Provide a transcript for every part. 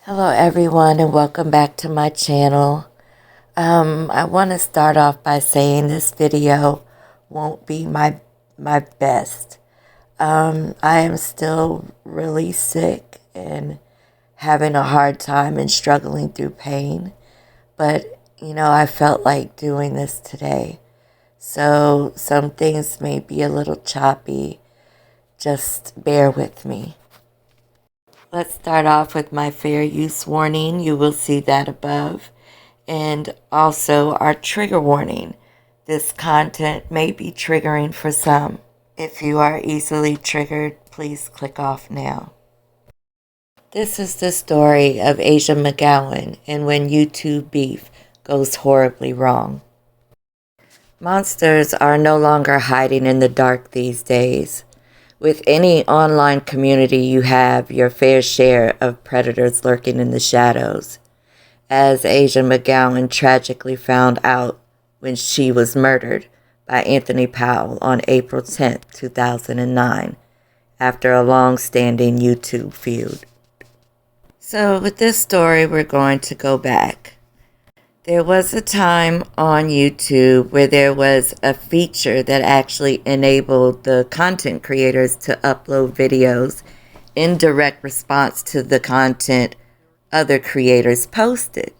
Hello everyone and welcome back to my channel. I want to start off by saying this video won't be my best. I am still really sick and having a hard time and struggling through pain. But, I felt like doing this today. So some things may be a little choppy. Just bear with me. Let's start off with my fair use warning. You will see that above. And also our trigger warning. This content may be triggering for some. If you are easily triggered, please click off now. This is the story of Asia McGowan and when YouTube beef goes horribly wrong. Monsters are no longer hiding in the dark these days. With any online community, you have your fair share of predators lurking in the shadows, as Asia McGowan tragically found out when she was murdered by Anthony Powell on April 10, 2009, after a long-standing YouTube feud. So with this story, we're going to go back. There was a time on YouTube where there was a feature that actually enabled the content creators to upload videos in direct response to the content other creators posted.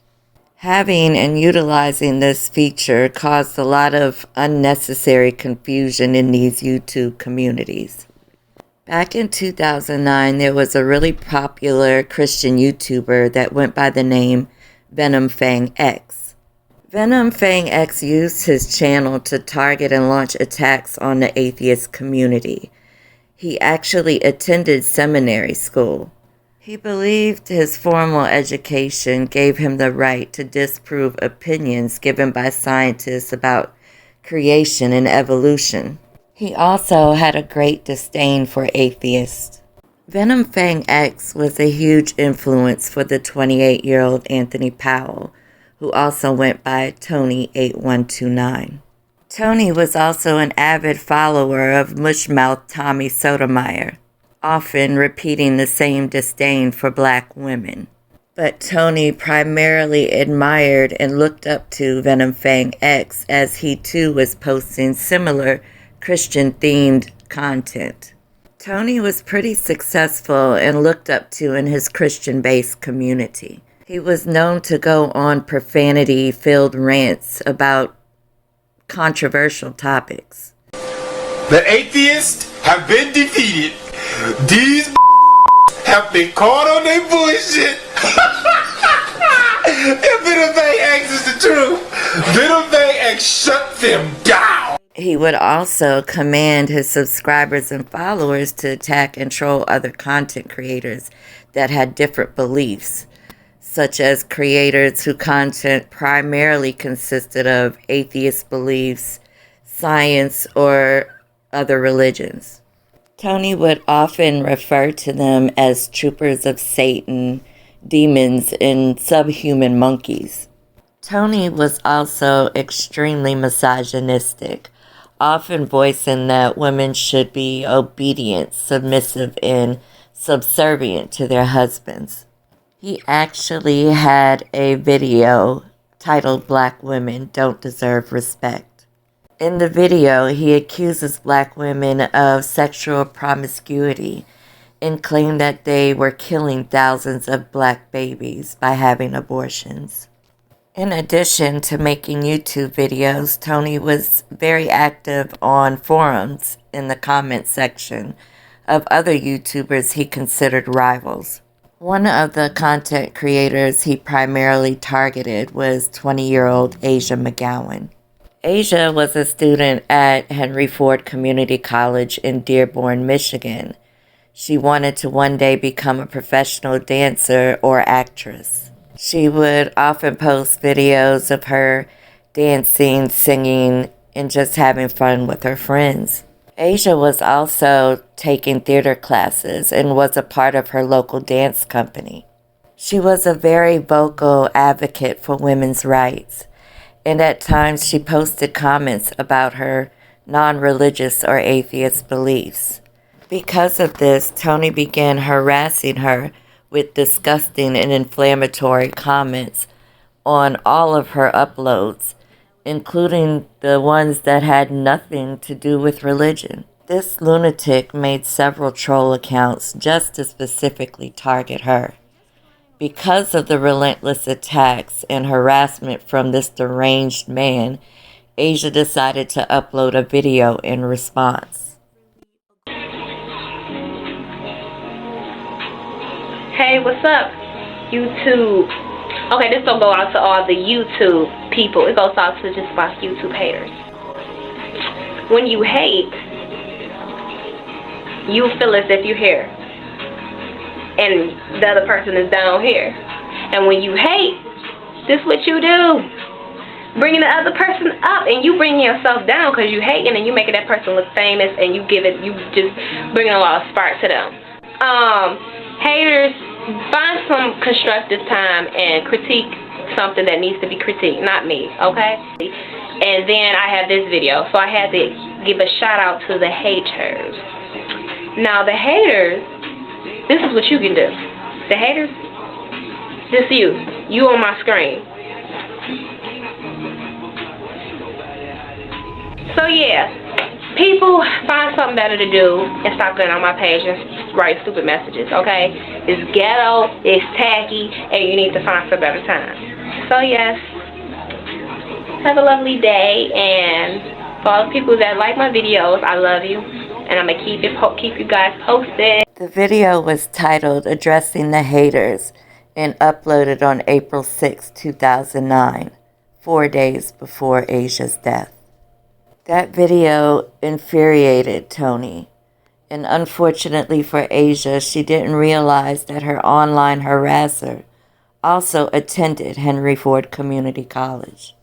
Having and utilizing this feature caused a lot of unnecessary confusion in these YouTube communities. Back in 2009, there was a really popular Christian YouTuber that went by the name Venomfangx. Venomfangx used his channel to target and launch attacks on the atheist community. He actually attended seminary school. He believed his formal education gave him the right to disprove opinions given by scientists about creation and evolution. He also had a great disdain for atheists. Venomfangx was a huge influence for the 28-year-old Anthony Powell, who also went by Tony8129. Tony was also an avid follower of Mushmouth Tommy Sotomayor, often repeating the same disdain for black women. But Tony primarily admired and looked up to Venomfangx as he too was posting similar Christian-themed content. Tony was pretty successful and looked up to in his Christian-based community. He was known to go on profanity-filled rants about controversial topics. The atheists have been defeated. These have been caught on their bullshit. If Venomfangx is the truth, Venomfangx shut them down. He would also command his subscribers and followers to attack and troll other content creators that had different beliefs, such as creators whose content primarily consisted of atheist beliefs, science, or other religions. Tony would often refer to them as troopers of Satan, demons, and subhuman monkeys. Tony was also extremely misogynistic, often voicing that women should be obedient, submissive, and subservient to their husbands. He actually had a video titled "Black Women Don't Deserve Respect." In the video, he accuses black women of sexual promiscuity and claimed that they were killing thousands of black babies by having abortions. In addition to making YouTube videos, Tony was very active on forums in the comment section of other YouTubers he considered rivals. One of the content creators he primarily targeted was 20-year-old Asia McGowan. Asia was a student at Henry Ford Community College in Dearborn, Michigan. She wanted to one day become a professional dancer or actress. She would often post videos of her dancing, singing, and just having fun with her friends. Asia was also taking theater classes and was a part of her local dance company. She was a very vocal advocate for women's rights, and at times she posted comments about her non-religious or atheist beliefs. Because of this, Tony began harassing her with disgusting and inflammatory comments on all of her uploads, including the ones that had nothing to do with religion. This lunatic made several troll accounts just to specifically target her. Because of the relentless attacks and harassment from this deranged man, Asia decided to upload a video in response. Hey, what's up, YouTube? Okay, this don't go out to all the YouTube people. It goes out to just my YouTube haters. When you hate, you feel as if you're here and the other person is down here. And when you hate, this is what you do. Bringing the other person up, and you bring yourself down because you hate, and then you making that person look famous, and you just bringing a lot of spark to them. Haters, find some constructive time and critique something that needs to be critiqued, not me, okay? And then I have this video, so I had to give a shout out to the haters. Now the haters, this is what you can do. The haters, this you on my screen. So yeah, people, find something better to do and stop going on my page and write stupid messages, okay? It's ghetto, it's tacky, and you need to find some better time. So yes, have a lovely day, and for all the people that like my videos, I love you, and I'm going to keep you guys posted. The video was titled Addressing the Haters and uploaded on April 6, 2009, 4 days before Asia's death. That video infuriated Tony, and unfortunately for Asia, she didn't realize that her online harasser also attended Henry Ford Community College.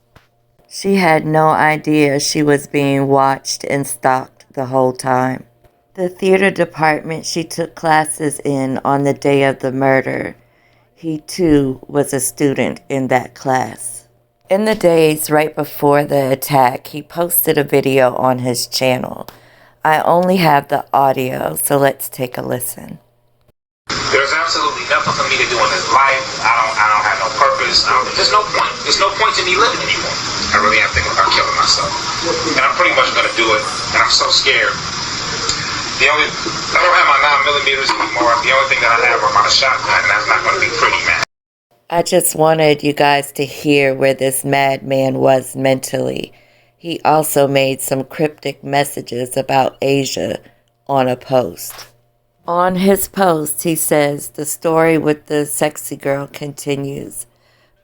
She had no idea she was being watched and stalked the whole time. The theater department she took classes in on the day of the murder, he too was a student in that class. In the days right before the attack, he posted a video on his channel. I only have the audio, so let's take a listen. There's absolutely nothing for me to do in this life. I don't have no purpose. There's no point. There's no point to me living anymore. I really am thinking about killing myself. And I'm pretty much going to do it. And I'm so scared. I don't have my 9mm anymore. The only thing that I have are my shotgun, and that's not going to be pretty, man. I just wanted you guys to hear where this madman was mentally. He also made some cryptic messages about Asia on a post. On his post, he says, the story with the sexy girl continues,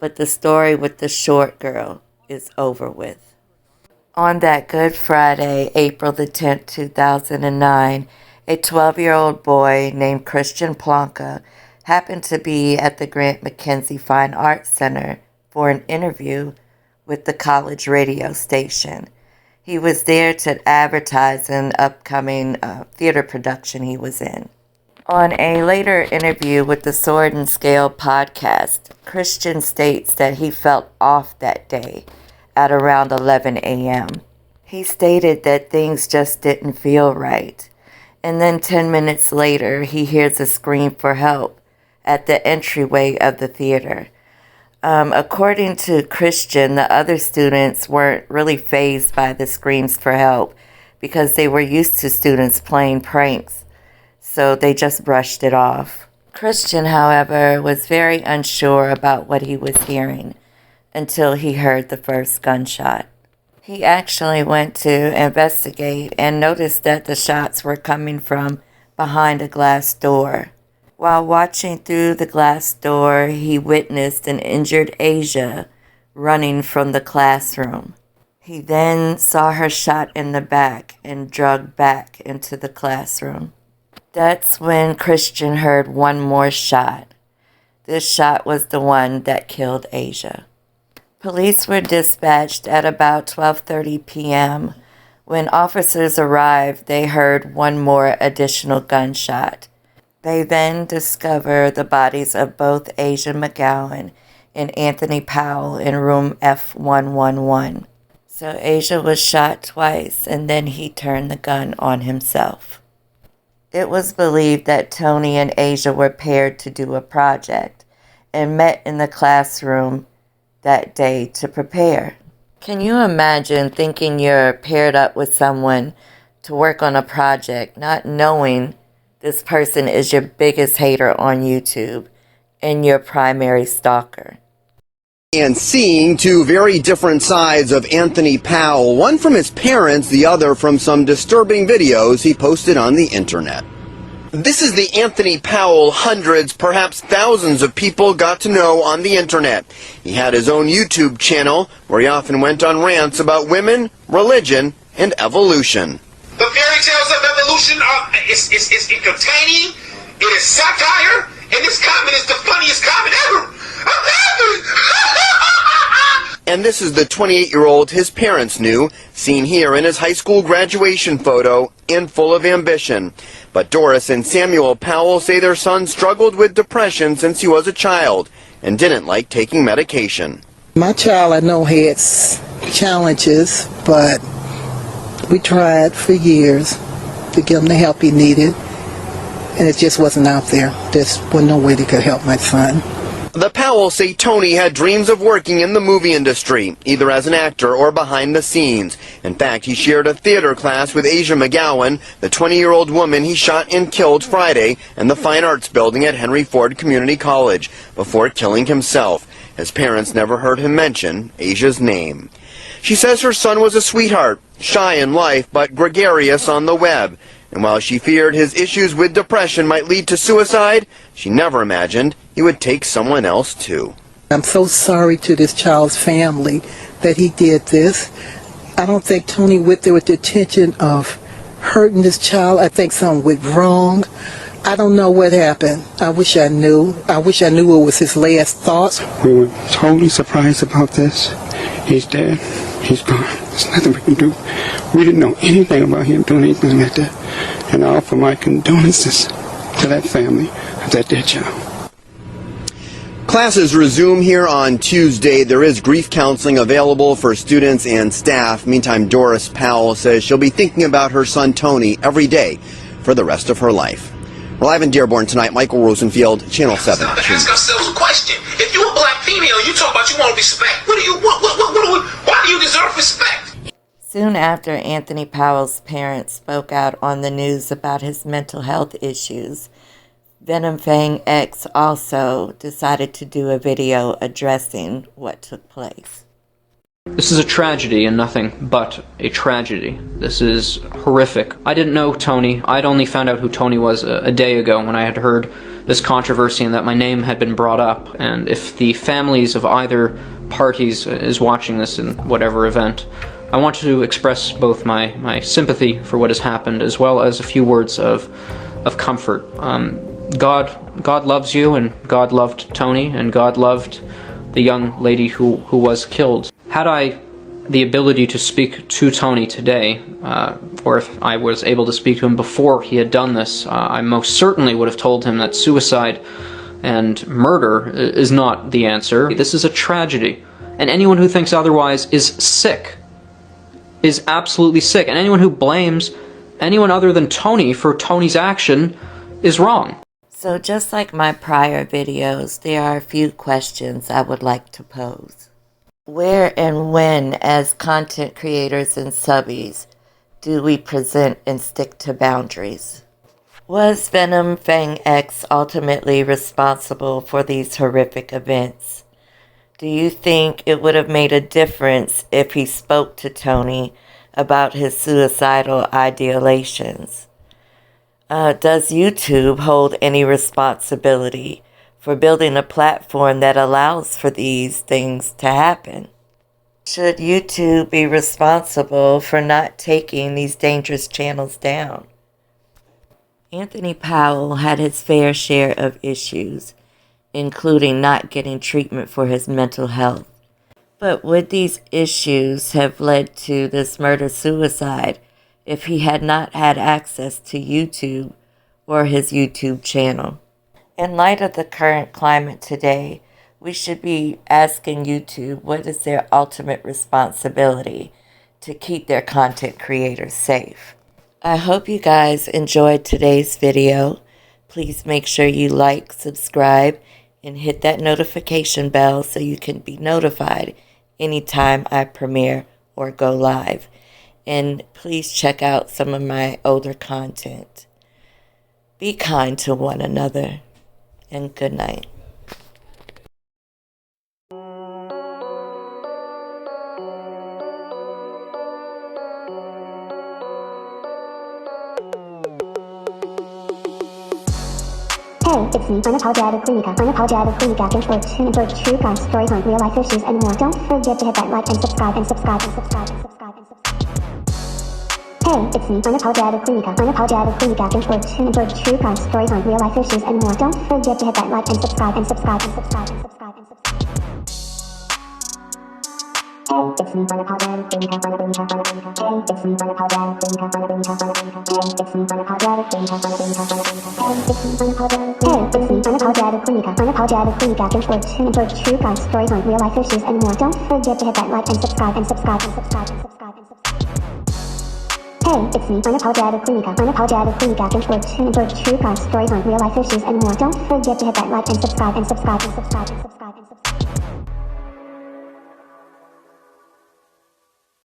but the story with the short girl is over with. On that Good Friday, April the 10th, 2009, a 12-year-old boy named Christian Plonka happened to be at the Grant McKenzie Fine Arts Center for an interview with the college radio station. He was there to advertise an upcoming theater production he was in. On a later interview with the Sword and Scale podcast, Christian states that he felt off that day at around 11 a.m. He stated that things just didn't feel right. And then 10 minutes later, he hears a scream for help at the entryway of the theater. According to Christian, the other students weren't really fazed by the screams for help because they were used to students playing pranks, so they just brushed it off. Christian, however, was very unsure about what he was hearing until he heard the first gunshot. He actually went to investigate and noticed that the shots were coming from behind a glass door. While watching through the glass door, he witnessed an injured Asia running from the classroom. He then saw her shot in the back and dragged back into the classroom. That's when Christian heard one more shot. This shot was the one that killed Asia. Police were dispatched at about 12:30 p.m. When officers arrived, they heard one more additional gunshot. They then discovered the bodies of both Asia McGowan and Anthony Powell in room F111. So Asia was shot twice, and then he turned the gun on himself. It was believed that Tony and Asia were paired to do a project and met in the classroom that day to prepare. Can you imagine thinking you're paired up with someone to work on a project, not knowing this person is your biggest hater on YouTube and your primary stalker? And seeing two very different sides of Anthony Powell, one from his parents, the other from some disturbing videos he posted on the internet. This is the Anthony Powell hundreds, perhaps thousands of people got to know on the internet. He had his own YouTube channel where he often went on rants about women, religion, and evolution. The fairy tales of evolution is entertaining, it is satire, and this comment is the funniest comment ever. And this is the 28-year-old his parents knew, seen here in his high school graduation photo and full of ambition. But Doris and Samuel Powell say their son struggled with depression since he was a child and didn't like taking medication. My child, I know, had challenges, but we tried for years to give him the help he needed, and it just wasn't out there. There was no way they could help my son. The Powells say Tony had dreams of working in the movie industry, either as an actor or behind the scenes. In fact, he shared a theater class with Asia McGowan, the 20-year-old woman he shot and killed Friday in the Fine Arts building at Henry Ford Community College, before killing himself. His parents never heard him mention Asia's name. She says her son was a sweetheart, shy in life but gregarious on the web. And while she feared his issues with depression might lead to suicide, she never imagined he would take someone else too. I'm so sorry to this child's family that he did this. I don't think Tony went there with the intention of hurting this child. I think something went wrong. I don't know what happened. I wish I knew. I wish I knew what was his last thoughts. We were totally surprised about this. He's dead. He's gone. There's nothing we can do. We didn't know anything about him doing anything like that. And I offer my condolences to that family of that dead child. Classes resume here on Tuesday. There is grief counseling available for students and staff. Meantime, Doris Powell says she'll be thinking about her son Tony every day for the rest of her life. We're live in Dearborn tonight. Michael Rosenfield, Channel 7. Ask ourselves a question. If you're a black female, you talk about you want respect. Why do you deserve respect? Soon after Anthony Powell's parents spoke out on the news about his mental health issues, Venomfangx also decided to do a video addressing what took place. This is a tragedy and nothing but a tragedy. This is horrific. I didn't know Tony. I'd only found out who Tony was a day ago when I had heard this controversy and that my name had been brought up. And if the families of either parties is watching this in whatever event, I want to express both my sympathy for what has happened as well as a few words of comfort. God loves you, and God loved Tony, and God loved the young lady who was killed. Had I the ability to speak to Tony today, or if I was able to speak to him before he had done this, I most certainly would have told him that suicide and murder is not the answer. This is a tragedy, and anyone who thinks otherwise is sick. Is absolutely sick, and anyone who blames anyone other than Tony for Tony's action is wrong. So just like my prior videos, there are a few questions I would like to pose. Where and when, as content creators and subbies, do we present and stick to boundaries? Was Venomfangx ultimately responsible for these horrific events? Do you think it would have made a difference if he spoke to Tony about his suicidal ideations? Does YouTube hold any responsibility for building a platform that allows for these things to happen? Should YouTube be responsible for not taking these dangerous channels down? Anthony Powell had his fair share of issues, including not getting treatment for his mental health. But would these issues have led to this murder-suicide if he had not had access to YouTube or his YouTube channel? In light of the current climate today, we should be asking YouTube what is their ultimate responsibility to keep their content creators safe. I hope you guys enjoyed today's video. Please make sure you like, subscribe, and hit that notification bell so you can be notified anytime I premiere or go live. And please check out some of my older content. Be kind to one another, and good night. Hey, it's me, unapologetically Nika, Venomfangx and enjoy true crime stories on real life issues and more. Don't forget to hit that like and subscribe and subscribe and subscribe and subscribe and subscribe. Hey, it's me, unapologetically Nika, and enjoy true crime stories on real life issues and more. Don't forget to hit that like and subscribe and subscribe and subscribe and subscribe and subscribe. It's me, unapologetically Nika, Hey, it's me, unapologetically Nika, Hey, it's me, unapologetically Nika, and enjoy true crime stories on real life issues and more. Don't forget to hit that like and subscribe and subscribe and subscribe and subscribe and subscribe. Hey, it's me, unapologetically Nika, and enjoy true crime stories on real life issues and more. Don't forget to hit that like and subscribe and subscribe and subscribe and subscribe.